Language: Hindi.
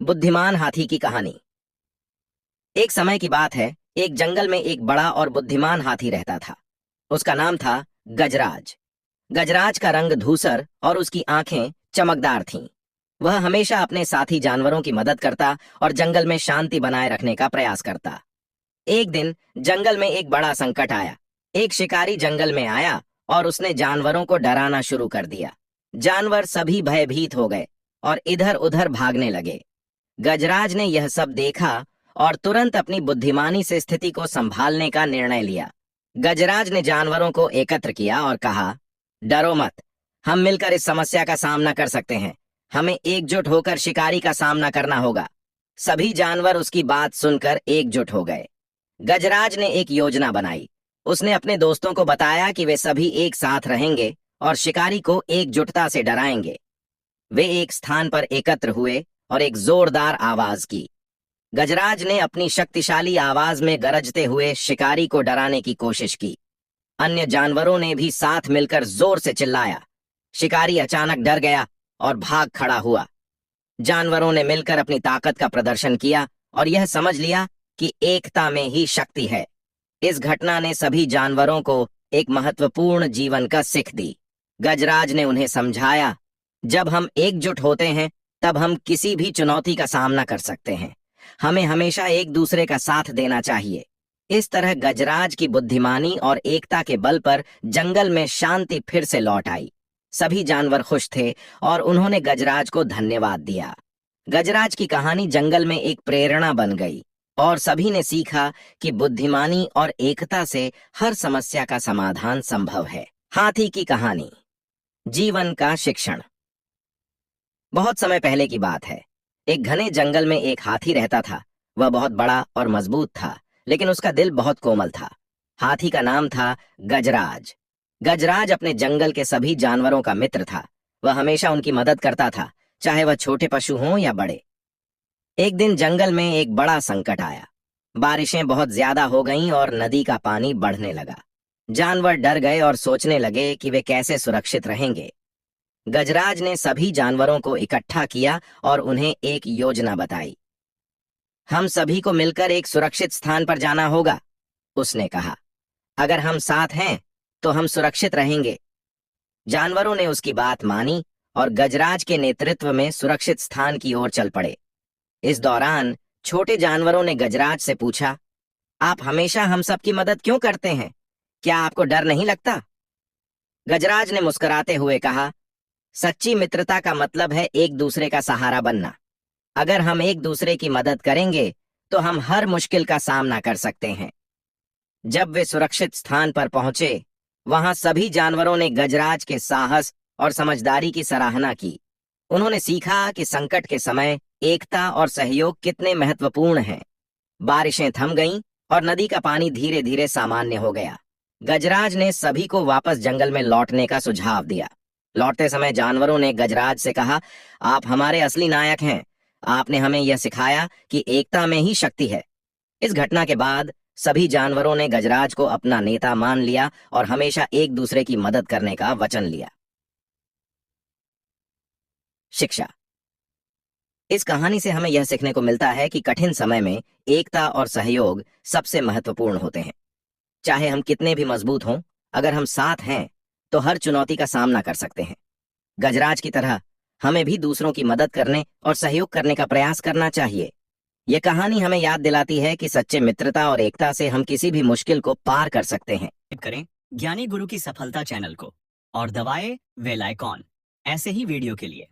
बुद्धिमान हाथी की कहानी। एक समय की बात है, एक जंगल में एक बड़ा और बुद्धिमान हाथी रहता था। उसका नाम था गजराज। गजराज का रंग धूसर और उसकी आंखें चमकदार थीं। वह हमेशा अपने साथी जानवरों की मदद करता और जंगल में शांति बनाए रखने का प्रयास करता। एक दिन जंगल में एक बड़ा संकट आया। एक शिकारी जंगल में आया और उसने जानवरों को डराना शुरू कर दिया। जानवर सभी भयभीत हो गए और इधर उधर भागने लगे। गजराज ने यह सब देखा और तुरंत अपनी बुद्धिमानी से स्थिति को संभालने का निर्णय लिया। गजराज ने जानवरों को एकत्र किया और कहा, डरो मत, हम मिलकर इस समस्या का सामना कर सकते हैं। हमें एकजुट होकर शिकारी का सामना करना होगा। सभी जानवर उसकी बात सुनकर एकजुट हो गए। गजराज ने एक योजना बनाई। उसने अपने दोस्तों को बताया कि वे सभी एक साथ रहेंगे और शिकारी को एकजुटता से डराएंगे। वे एक स्थान पर एकत्र हुए और एक जोरदार आवाज की। गजराज ने अपनी शक्तिशाली आवाज में गरजते हुए शिकारी को डराने की कोशिश की। अन्य जानवरों ने भी साथ मिलकर जोर से चिल्लाया। शिकारी अचानक डर गया और भाग खड़ा हुआ। जानवरों ने मिलकर अपनी ताकत का प्रदर्शन किया और यह समझ लिया कि एकता में ही शक्ति है। इस घटना ने सभी जानवरों को एक महत्वपूर्ण जीवन का सीख दी। गजराज ने उन्हें समझाया, जब हम एकजुट होते हैं तब हम किसी भी चुनौती का सामना कर सकते हैं। हमें हमेशा एक दूसरे का साथ देना चाहिए। इस तरह गजराज की बुद्धिमानी और एकता के बल पर जंगल में शांति फिर से लौट आई। सभी जानवर खुश थे और उन्होंने गजराज को धन्यवाद दिया। गजराज की कहानी जंगल में एक प्रेरणा बन गई और सभी ने सीखा कि बुद्धिमानी और एकता से हर समस्या का समाधान संभव है। हाथी की कहानी, जीवन का शिक्षण। बहुत समय पहले की बात है। एक घने जंगल में एक हाथी रहता था। वह बहुत बड़ा और मजबूत था, लेकिन उसका दिल बहुत कोमल था। हाथी का नाम था गजराज। गजराज अपने जंगल के सभी जानवरों का मित्र था। वह हमेशा उनकी मदद करता था, चाहे वह छोटे पशु हों या बड़े। एक दिन जंगल में एक बड़ा संकट आया। बारिशें बहुत ज्यादा हो गईं और नदी का पानी बढ़ने लगा। जानवर डर गए और सोचने लगे कि वे कैसे सुरक्षित रहेंगे। गजराज ने सभी जानवरों को इकट्ठा किया और उन्हें एक योजना बताई। हम सभी को मिलकर एक सुरक्षित स्थान पर जाना होगा, उसने कहा। अगर हम साथ हैं तो हम सुरक्षित रहेंगे। जानवरों ने उसकी बात मानी और गजराज के नेतृत्व में सुरक्षित स्थान की ओर चल पड़े। इस दौरान छोटे जानवरों ने गजराज से पूछा, आप हमेशा हम सब की मदद क्यों करते हैं? क्या आपको डर नहीं लगता? गजराज ने मुस्कुराते हुए कहा, सच्ची मित्रता का मतलब है एक दूसरे का सहारा बनना। अगर हम एक दूसरे की मदद करेंगे तो हम हर मुश्किल का सामना कर सकते हैं। जब वे सुरक्षित स्थान पर पहुंचे, वहां सभी जानवरों ने गजराज के साहस और समझदारी की सराहना की। उन्होंने सीखा कि संकट के समय एकता और सहयोग कितने महत्वपूर्ण हैं। बारिशें थम गईं और नदी का पानी धीरे धीरे सामान्य हो गया। गजराज ने सभी को वापस जंगल में लौटने का सुझाव दिया। लौटते समय जानवरों ने गजराज से कहा, आप हमारे असली नायक हैं। आपने हमें यह सिखाया कि एकता में ही शक्ति है। इस घटना के बाद सभी जानवरों ने गजराज को अपना नेता मान लिया और हमेशा एक दूसरे की मदद करने का वचन लिया। शिक्षा। इस कहानी से हमें यह सीखने को मिलता है कि कठिन समय में एकता और सहयोग सबसे महत्वपूर्ण होते हैं। चाहे हम कितने भी मजबूत हों, अगर हम साथ हैं तो हर चुनौती का सामना कर सकते हैं। गजराज की तरह हमें भी दूसरों की मदद करने और सहयोग करने का प्रयास करना चाहिए। यह कहानी हमें याद दिलाती है कि सच्चे मित्रता और एकता से हम किसी भी मुश्किल को पार कर सकते हैं। करें ज्ञानी गुरु की सफलता चैनल को और दबाएं बेल आइकॉन ऐसे ही वीडियो के लिए।